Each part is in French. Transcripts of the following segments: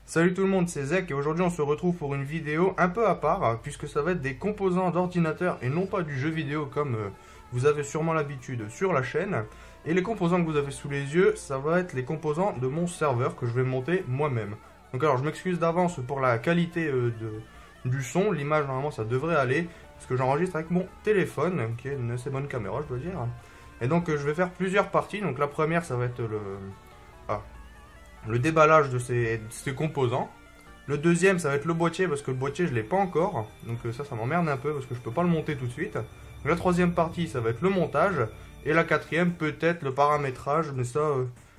Salut tout le monde, c'est Zek et aujourd'hui on se retrouve pour une vidéo un peu à part puisque ça va être des composants d'ordinateur et non pas du jeu vidéo comme vous avez sûrement l'habitude sur la chaîne. Et les composants que vous avez sous les yeux, ça va être les composants de mon serveur que je vais monter moi-même. Donc alors je m'excuse d'avance pour la qualité du son, l'image normalement ça devrait aller parce que j'enregistre avec mon téléphone qui est une assez bonne caméra je dois dire. Et donc je vais faire plusieurs parties, donc la première ça va être le déballage de ces composants. Le deuxième ça va être le boîtier parce que le boîtier je l'ai pas encore, donc ça m'emmerde un peu parce que je peux pas le monter tout de suite. Donc, la troisième partie ça va être le montage et la quatrième peut-être le paramétrage, mais ça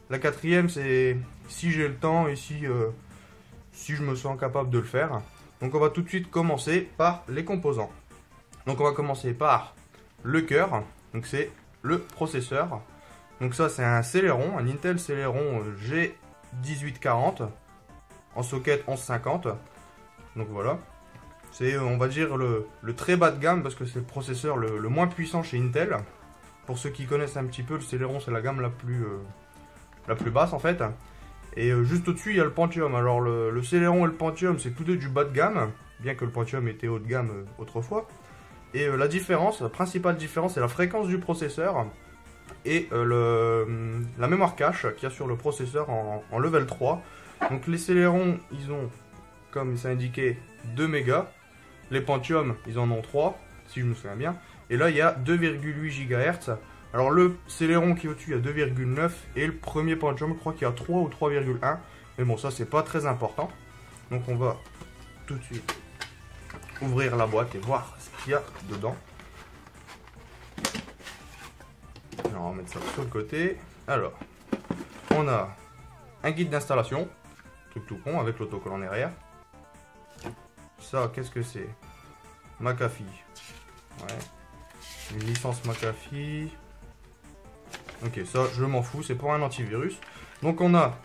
la quatrième c'est si j'ai le temps et si je me sens capable de le faire. Donc on va tout de suite commencer par les composants. Donc on va commencer par le cœur, donc c'est le processeur. Donc ça c'est un Celeron, un Intel Celeron G1840 en socket 1150. Donc voilà, c'est on va dire le très bas de gamme parce que c'est le processeur le moins puissant chez Intel. Pour ceux qui connaissent un petit peu, le Celeron c'est la gamme la plus basse en fait. Et juste au-dessus il y a le Pentium. Alors le Celeron et le Pentium c'est tous deux du bas de gamme, bien que le Pentium était haut de gamme autrefois. Et la principale différence c'est la fréquence du processeur et la mémoire cache qu'il y a sur le processeur en level 3. Donc les Celeron ils ont, comme c'est indiqué, 2 mégas. Les Pentium ils en ont 3 si je me souviens bien. Et là il y a 2,8 GHz. Alors le Celeron qui est au-dessus il y a 2,9 et le premier Pentium je crois qu'il y a 3 ou 3,1. Mais bon ça c'est pas très important. Donc on va tout de suite ouvrir la boîte et voir ce qu'il y a dedans. Alors on va mettre ça sur le côté. Alors on a un guide d'installation, truc tout con avec l'autocollant derrière. Ça qu'est-ce que c'est? McAfee. Ouais. Une licence McAfee. Ok, ça je m'en fous, c'est pour un antivirus. Donc on a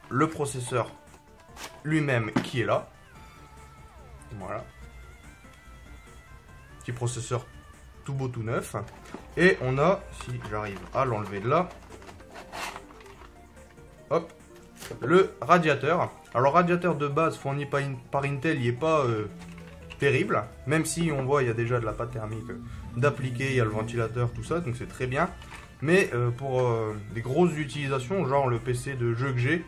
le processeur lui-même qui est là. Voilà. Petit processeur tout beau tout neuf. Et on a, si j'arrive à l'enlever de là, hop, le radiateur. Alors radiateur de base fourni par Intel, il n'est pas terrible. Même si on voit il y a déjà de la pâte thermique d'appliquer, il y a le ventilateur, tout ça, donc c'est très bien. Mais pour des grosses utilisations, genre le PC de jeu que j'ai,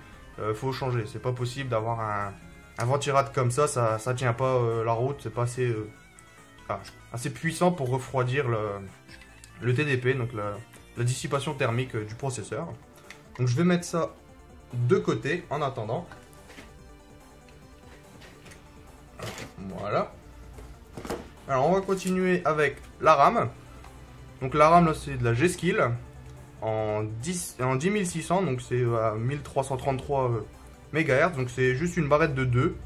faut changer. C'est pas possible d'avoir un ventilateur comme ça tient pas la route, c'est pas assez puissant pour refroidir le TDP, donc la dissipation thermique du processeur. Donc je vais mettre ça de côté en attendant. Voilà. Alors on va continuer avec la RAM. Donc la RAM là c'est de la G-Skill en 10600, donc c'est à 1333 MHz, donc c'est juste une barrette de 2.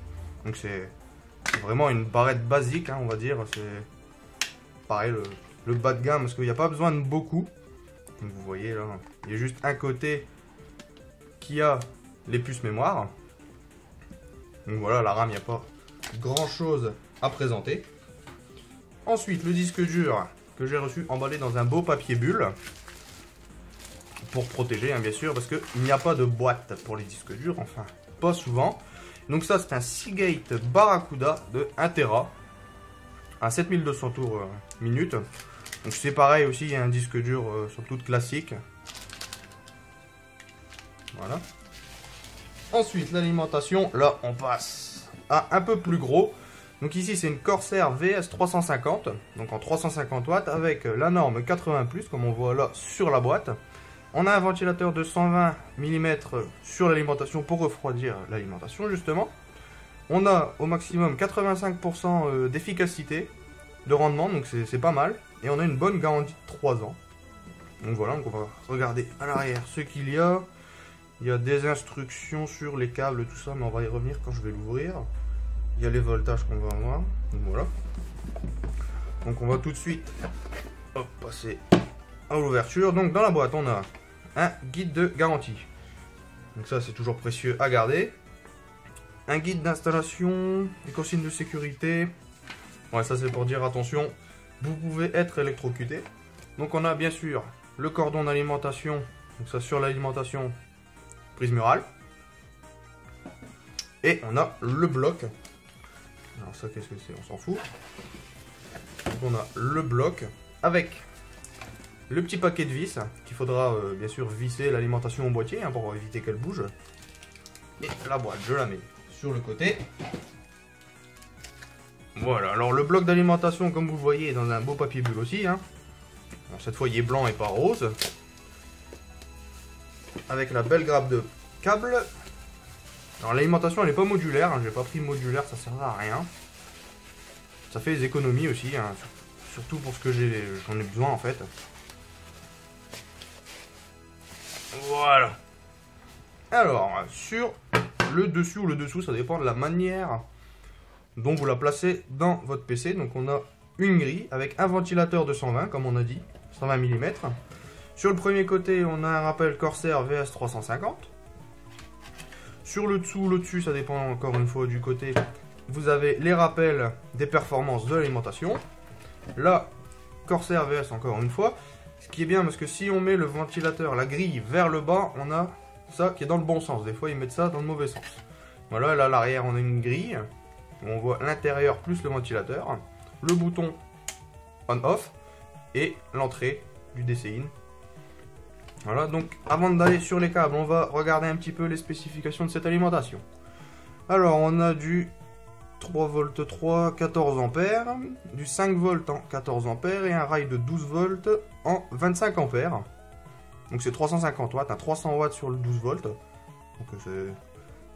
Donc c'est vraiment une barrette basique, hein, on va dire. C'est pareil le bas de gamme parce qu'il n'y a pas besoin de beaucoup. Donc vous voyez là, il y a juste un côté qui a les puces mémoire. Donc voilà, la RAM, il n'y a pas grand chose à présenter. Ensuite, le disque dur que j'ai reçu emballé dans un beau papier bulle pour protéger, hein, bien sûr, parce qu'il n'y a pas de boîte pour les disques durs, enfin pas souvent. Donc ça c'est un Seagate Barracuda de 1 Tera à 7200 tours minute. Donc c'est pareil aussi, il y a un disque dur somme toute classique. Voilà. Ensuite l'alimentation, là on passe à un peu plus gros. Donc ici c'est une Corsair VS 350, donc en 350 watts avec la norme 80+, comme on voit là sur la boîte. On a un ventilateur de 120 mm sur l'alimentation pour refroidir l'alimentation justement. On a au maximum 85% d'efficacité, de rendement, donc c'est pas mal. Et on a une bonne garantie de 3 ans. Donc voilà, donc on va regarder à l'arrière ce qu'il y a. Il y a des instructions sur les câbles, tout ça, mais on va y revenir quand je vais l'ouvrir. Il y a les voltages qu'on va avoir. Donc voilà. Donc on va tout de suite passer à l'ouverture. Donc dans la boîte, on a un guide de garantie. Donc ça, c'est toujours précieux à garder. Un guide d'installation, des consignes de sécurité. Ouais, ça c'est pour dire attention, vous pouvez être électrocuté. Donc on a bien sûr le cordon d'alimentation. Donc ça sur l'alimentation, prise murale. Et on a le bloc. Alors ça, qu'est-ce que c'est? On s'en fout. Donc on a le bloc avec le petit paquet de vis qu'il faudra bien sûr visser l'alimentation au boîtier hein, pour éviter qu'elle bouge. Et la boîte, je la mets sur le côté. Voilà, alors le bloc d'alimentation, comme vous le voyez, est dans un beau papier bulle aussi. Hein. Bon, cette fois, il est blanc et pas rose. Avec la belle grappe de câble. Alors l'alimentation, elle n'est pas modulaire. Hein. J'ai pas pris modulaire, ça sert à rien. Ça fait des économies aussi, hein. Surtout pour ce que j'en ai besoin en fait. Voilà. Alors, sur le dessus ou le dessous, ça dépend de la manière dont vous la placez dans votre PC. Donc on a une grille avec un ventilateur de 120 comme on a dit, 120 mm. Sur le premier côté on a un rappel Corsair VS 350. Sur le dessous, le dessus, ça dépend encore une fois du côté, vous avez les rappels des performances de l'alimentation. Là, Corsair VS encore une fois. Ce qui est bien parce que si on met le ventilateur, la grille vers le bas, on a ça qui est dans le bon sens. Des fois ils mettent ça dans le mauvais sens. Voilà, là à l'arrière on a une grille. On voit l'intérieur plus le ventilateur, le bouton on-off et l'entrée du DC-in. Voilà, donc avant d'aller sur les câbles, on va regarder un petit peu les spécifications de cette alimentation. Alors, on a du 3 volts 3, 14 ampères, du 5 volts en 14 ampères et un rail de 12 volts en 25 ampères. Donc c'est 350 watts, hein, 300 watts sur le 12 volts. Donc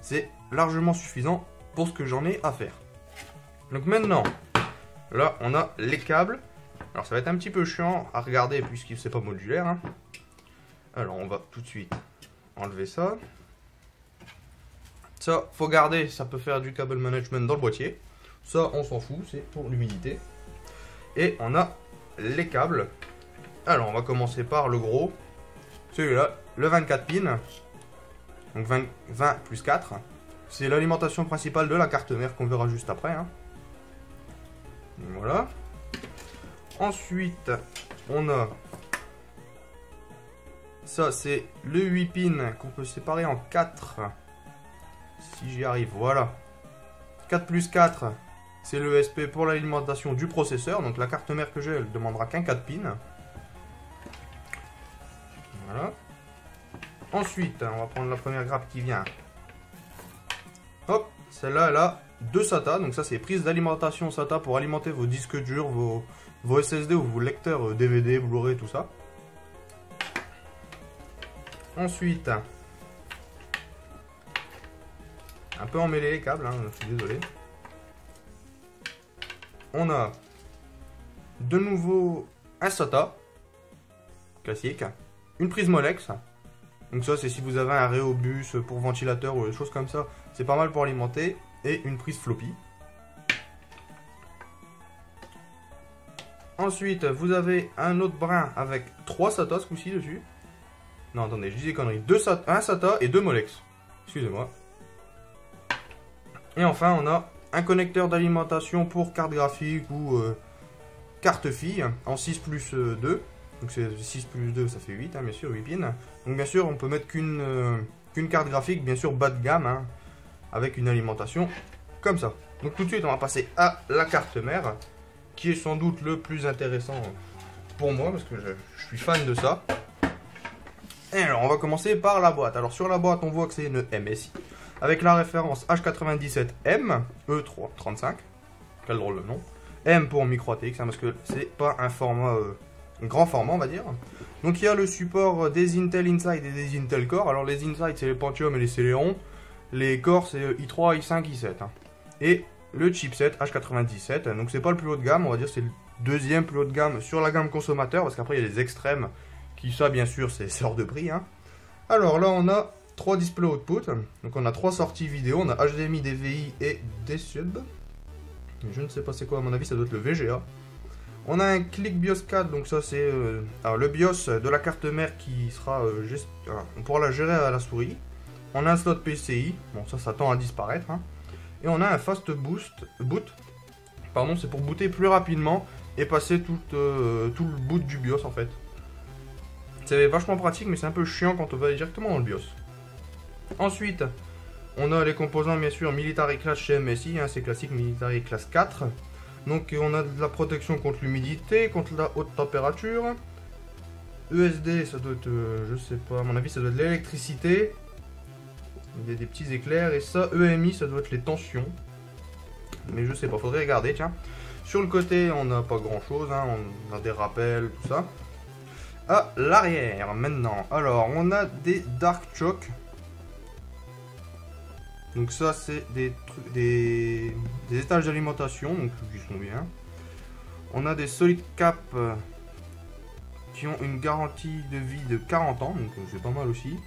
c'est largement suffisant pour ce que j'en ai à faire. Donc maintenant, là on a les câbles. Alors ça va être un petit peu chiant à regarder puisque c'est pas modulaire. Hein. Alors on va tout de suite enlever ça. Ça, faut garder, ça peut faire du cable management dans le boîtier. Ça, on s'en fout, c'est pour l'humidité. Et on a les câbles. Alors on va commencer par le gros. Celui-là, le 24 pins. Donc 20 plus 4. C'est l'alimentation principale de la carte mère qu'on verra juste après. Hein. Voilà. Ensuite, on a... Ça, c'est le 8 pins qu'on peut séparer en 4. Si j'y arrive, voilà. 4 plus 4, c'est le SP pour l'alimentation du processeur. Donc la carte mère que j'ai, elle ne demandera qu'un 4 pins. Voilà. Ensuite, on va prendre la première grappe qui vient. Hop, celle-là, elle a 2 SATA. Donc ça, c'est prise d'alimentation SATA pour alimenter vos disques durs, vos SSD ou vos lecteurs DVD, Blu-ray, tout ça. Ensuite, un peu emmêlé les câbles, hein, je suis désolé. On a de nouveau un SATA classique, une prise Molex. Donc ça, c'est si vous avez un Rheobus pour ventilateur ou des choses comme ça, c'est pas mal pour alimenter. Et une prise floppy. Ensuite, vous avez un autre brin avec 3 SATA ce coup-ci dessus. Non, attendez, je dis des conneries. Un SATA et 2 Molex. Excusez-moi. Et enfin, on a un connecteur d'alimentation pour carte graphique ou carte fille en 6 plus 2. Donc c'est 6 plus 2, ça fait 8, hein, bien sûr, 8 pins. Donc bien sûr, on peut mettre qu'une carte graphique, bien sûr, bas de gamme, hein, avec une alimentation comme ça. Donc tout de suite, on va passer à la carte mère, qui est sans doute le plus intéressant pour moi, parce que je suis fan de ça. Et alors, on va commencer par la boîte. Alors sur la boîte, on voit que c'est une MSI, avec la référence H97M E335. Quel drôle de nom. M pour micro ATX, hein, parce que c'est pas un format... grand format on va dire. Donc il y a le support des Intel Inside et des Intel Core. Alors les Inside c'est les Pentium et les Celeron. Les Core c'est i3, i5, i7. Hein. Et le chipset H97. Donc c'est pas le plus haut de gamme, on va dire c'est le deuxième plus haut de gamme sur la gamme consommateur. Parce qu'après il y a les extrêmes qui ça bien sûr c'est hors de prix. Hein. Alors là on a 3 display output. Donc on a 3 sorties vidéo. On a HDMI, DVI et des subs. Je ne sais pas c'est quoi, à mon avis ça doit être le VGA. On a un Click BIOS 4, donc ça c'est le BIOS de la carte mère qui sera on pourra la gérer à la souris. On a un slot PCI, bon ça tend à disparaître. Hein. Et on a un Fast Boot, pardon, c'est pour booter plus rapidement et passer tout le boot du BIOS en fait. C'est vachement pratique mais c'est un peu chiant quand on va aller directement dans le BIOS. Ensuite, On a les composants bien sûr Military Class chez MSI, hein, c'est classique Military Class 4. Donc on a de la protection contre l'humidité, contre la haute température. ESD, ça doit être, je sais pas, à mon avis ça doit être l'électricité. Il y a des petits éclairs. Et ça, EMI, ça doit être les tensions. Mais je sais pas, faudrait regarder, tiens. Sur le côté, on n'a pas grand chose, hein, on a des rappels, tout ça. À l'arrière, maintenant. Alors, on a des Dark Choc. Donc ça, c'est des étages d'alimentation, donc qui sont bien. On a des Solid Cap qui ont une garantie de vie de 40 ans, donc c'est pas mal aussi.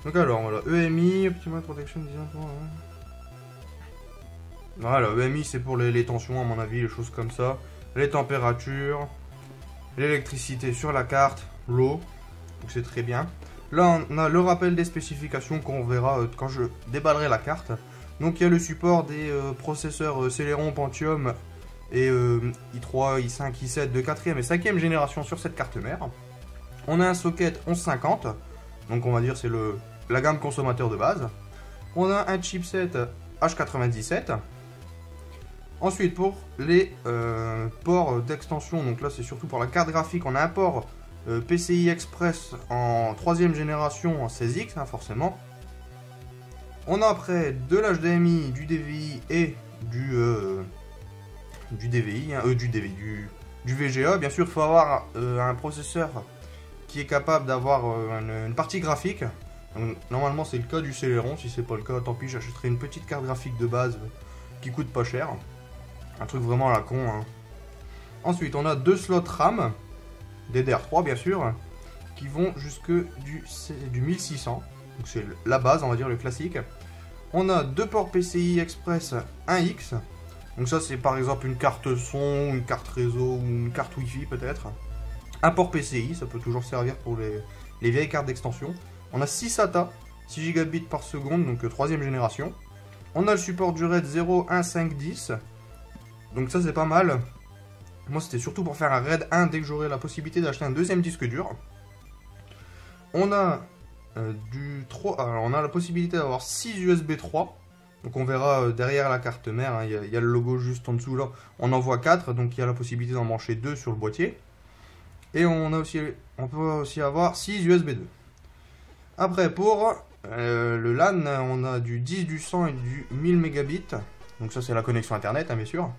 Donc alors, voilà, EMI, Optimal Protection Design. Voilà, EMI c'est pour les tensions à mon avis, les choses comme ça. Les températures, l'électricité sur la carte, l'eau, donc c'est très bien. Là on a le rappel des spécifications qu'on verra quand je déballerai la carte. Donc il y a le support des processeurs Celeron Pentium et i3, i5, i7 de 4e et 5e génération sur cette carte mère. On a un socket 1150, donc on va dire c'est la gamme consommateur de base. On a un chipset H97. Ensuite pour les ports d'extension, donc là c'est surtout pour la carte graphique, on a un port PCI Express en 3e génération en 16X, hein, forcément. On a après de l'HDMI, du DVI et du DVI, hein, du VGA. Bien sûr, il faut avoir un processeur qui est capable d'avoir une partie graphique. Donc, normalement, c'est le cas du Celeron. Si c'est pas le cas, tant pis, j'achèterai une petite carte graphique de base qui coûte pas cher. Un truc vraiment à la con. Hein. Ensuite, on a deux slots RAM, DDR3 bien sûr, qui vont jusque du 1600. Donc c'est la base, on va dire le classique. On a deux ports PCI Express 1X. Donc ça c'est par exemple une carte son, une carte réseau ou une carte Wi-Fi peut-être. Un port PCI, ça peut toujours servir pour les vieilles cartes d'extension. On a 6 SATA, 6 gigabits par seconde, donc 3e génération. On a le support du RAID 01510. Donc ça c'est pas mal. Moi c'était surtout pour faire un RAID 1 dès que j'aurai la possibilité d'acheter un deuxième disque dur. On a alors on a la possibilité d'avoir 6 USB 3. Donc on verra derrière la carte mère, hein, il y a le logo juste en dessous là. On en voit 4, donc il y a la possibilité d'en brancher 2 sur le boîtier. Et on peut aussi avoir 6 USB 2. Après pour le LAN, on a du 10, du 100 et du 1000 mégabits. Donc ça c'est la connexion internet, hein, bien sûr.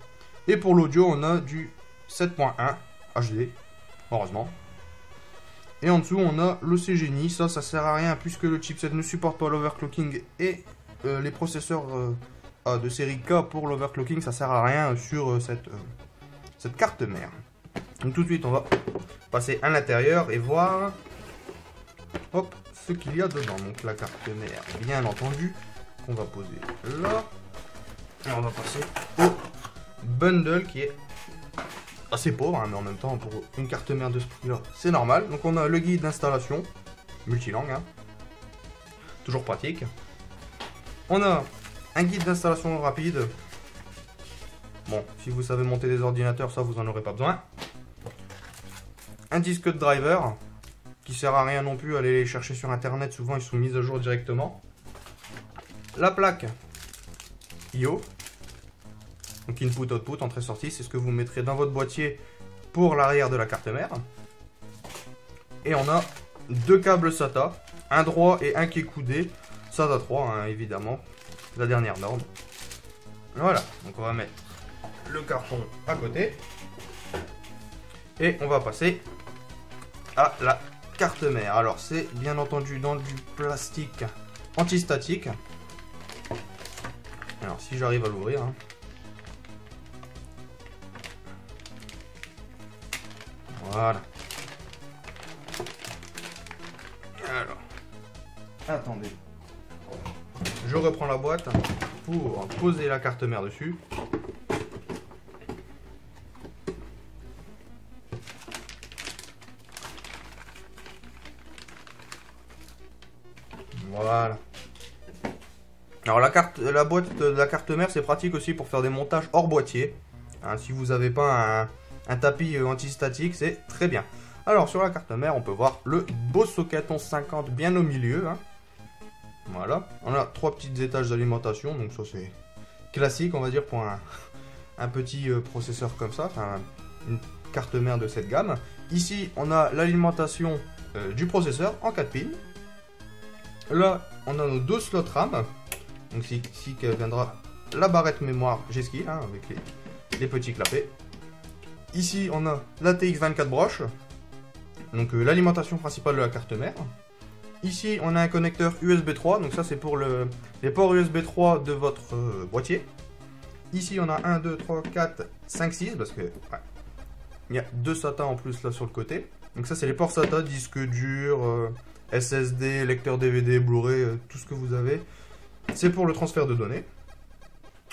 Et pour l'audio, on a du 7.1 HD, heureusement. Et en dessous, on a le CGNI. Ça sert à rien puisque le chipset ne supporte pas l'overclocking et les processeurs de série K pour l'overclocking, ça sert à rien sur cette carte mère. Donc tout de suite, on va passer à l'intérieur et voir hop, ce qu'il y a dedans. Donc la carte mère, bien entendu, qu'on va poser là. Et on va passer au bundle qui est assez pauvre, hein, mais en même temps pour une carte mère de ce prix là c'est normal. Donc on a le guide d'installation multilangue, hein. Toujours pratique. On a un guide d'installation rapide. Bon, si vous savez monter des ordinateurs, ça vous en aurez pas besoin. Un disque de driver qui sert à rien non plus, aller les chercher sur internet, souvent ils sont mis à jour directement. La plaque IO, donc input output, entrée sortie, c'est ce que vous mettrez dans votre boîtier pour l'arrière de la carte mère. Et on a deux câbles SATA, un droit et un qui est coudé, SATA 3 hein, évidemment, la dernière norme. Voilà, donc on va mettre le carton à côté et on va passer à la carte mère. Alors c'est bien entendu dans du plastique antistatique. Alors si j'arrive à l'ouvrir, hein. Voilà. Alors, attendez. Je reprends la boîte pour poser la carte mère dessus. Voilà. Alors la boîte de la carte mère, c'est pratique aussi pour faire des montages hors boîtier. Hein, si vous n'avez pas un tapis antistatique, c'est très bien. Alors sur la carte mère, on peut voir le beau socket 1150 bien au milieu. Hein. Voilà. On a 3 petits étages d'alimentation, donc ça c'est classique on va dire pour un petit processeur comme ça, enfin une carte mère de cette gamme. Ici on a l'alimentation du processeur en 4 pins. Là on a nos 2 slots RAM, donc ici viendra la barrette mémoire G-Skill hein, avec les petits clapets. Ici on a la TX24 broche, donc l'alimentation principale de la carte mère. Ici on a un connecteur USB 3, donc ça c'est pour les ports USB 3 de votre boîtier. Ici on a 1, 2, 3, 4, 5, 6 parce que ouais, il y a 2 SATA en plus là sur le côté. Donc ça c'est les ports SATA, disque dur, SSD, lecteur DVD, Blu-ray, tout ce que vous avez. C'est pour le transfert de données.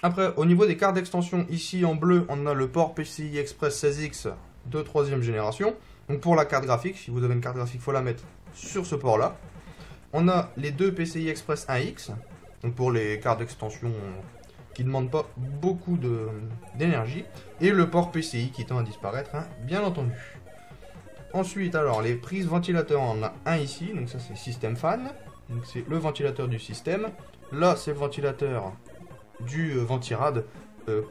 Après au niveau des cartes d'extension, ici en bleu on a le port PCI Express 16X de 3ème génération. Donc pour la carte graphique, si vous avez une carte graphique, il faut la mettre sur ce port là. On a les 2 PCI Express 1X, donc pour les cartes d'extension qui ne demandent pas beaucoup d'énergie. Et le port PCI qui tend à disparaître, hein, bien entendu. Ensuite, alors, les prises ventilateurs, on en a un ici, donc ça c'est système fan. Donc c'est le ventilateur du système. Là, c'est le ventilateur du Ventirad,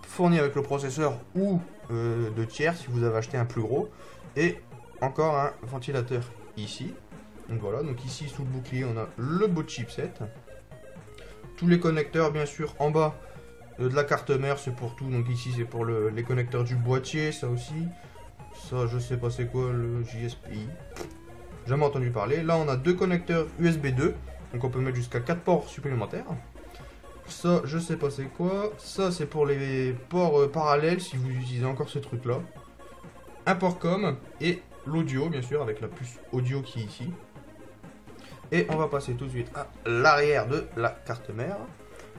fourni avec le processeur ou de tiers si vous avez acheté un plus gros. Et encore un ventilateur ici. Donc voilà, donc ici sous le bouclier on a le beau chipset. Tous les connecteurs bien sûr en bas de la carte mère, c'est pour tout. Donc ici c'est pour les connecteurs du boîtier, ça aussi. Ça je sais pas c'est quoi le JSPI. Jamais entendu parler. Là on a 2 connecteurs USB 2. Donc on peut mettre jusqu'à 4 ports supplémentaires. Ça je sais pas c'est quoi. Ça c'est pour les ports parallèles si vous utilisez encore ce truc là. Un port com et l'audio bien sûr avec la puce audio qui est ici. Et on va passer tout de suite à l'arrière de la carte mère.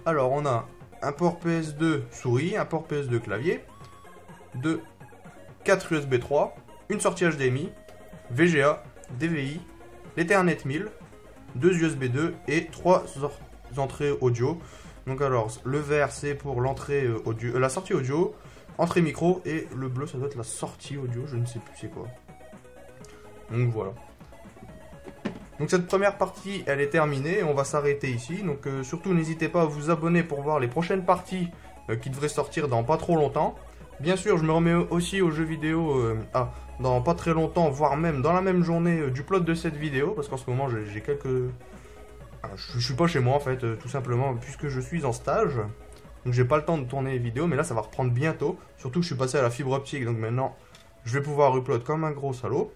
Alors on a un port PS2 souris, un port PS2 clavier, 4 USB 3, une sortie HDMI, VGA, DVI, l'Ethernet 1000, 2 USB 2 et 3 entrées audio. Donc alors le vert c'est pour l'entrée audio, la sortie audio, entrée micro, et le bleu ça doit être la sortie audio, je ne sais plus c'est quoi. Donc voilà. Donc cette première partie elle est terminée, on va s'arrêter ici. Donc surtout n'hésitez pas à vous abonner pour voir les prochaines parties qui devraient sortir dans pas trop longtemps. Bien sûr je me remets aussi aux jeux vidéo dans pas très longtemps, voire même dans la même journée du plot de cette vidéo. Parce qu'en ce moment j'ai quelques... je suis pas chez moi en fait, tout simplement puisque je suis en stage. Donc j'ai pas le temps de tourner les vidéos, mais là ça va reprendre bientôt. Surtout que je suis passé à la fibre optique, donc maintenant je vais pouvoir upload comme un gros salaud.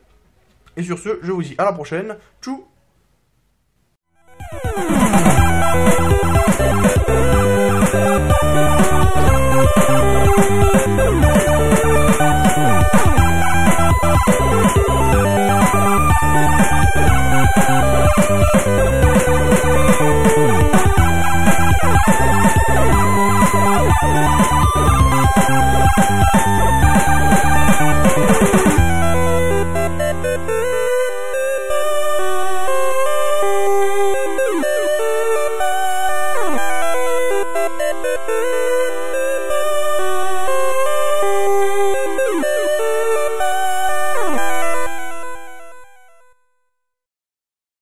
Et sur ce, je vous dis à la prochaine. Tchou!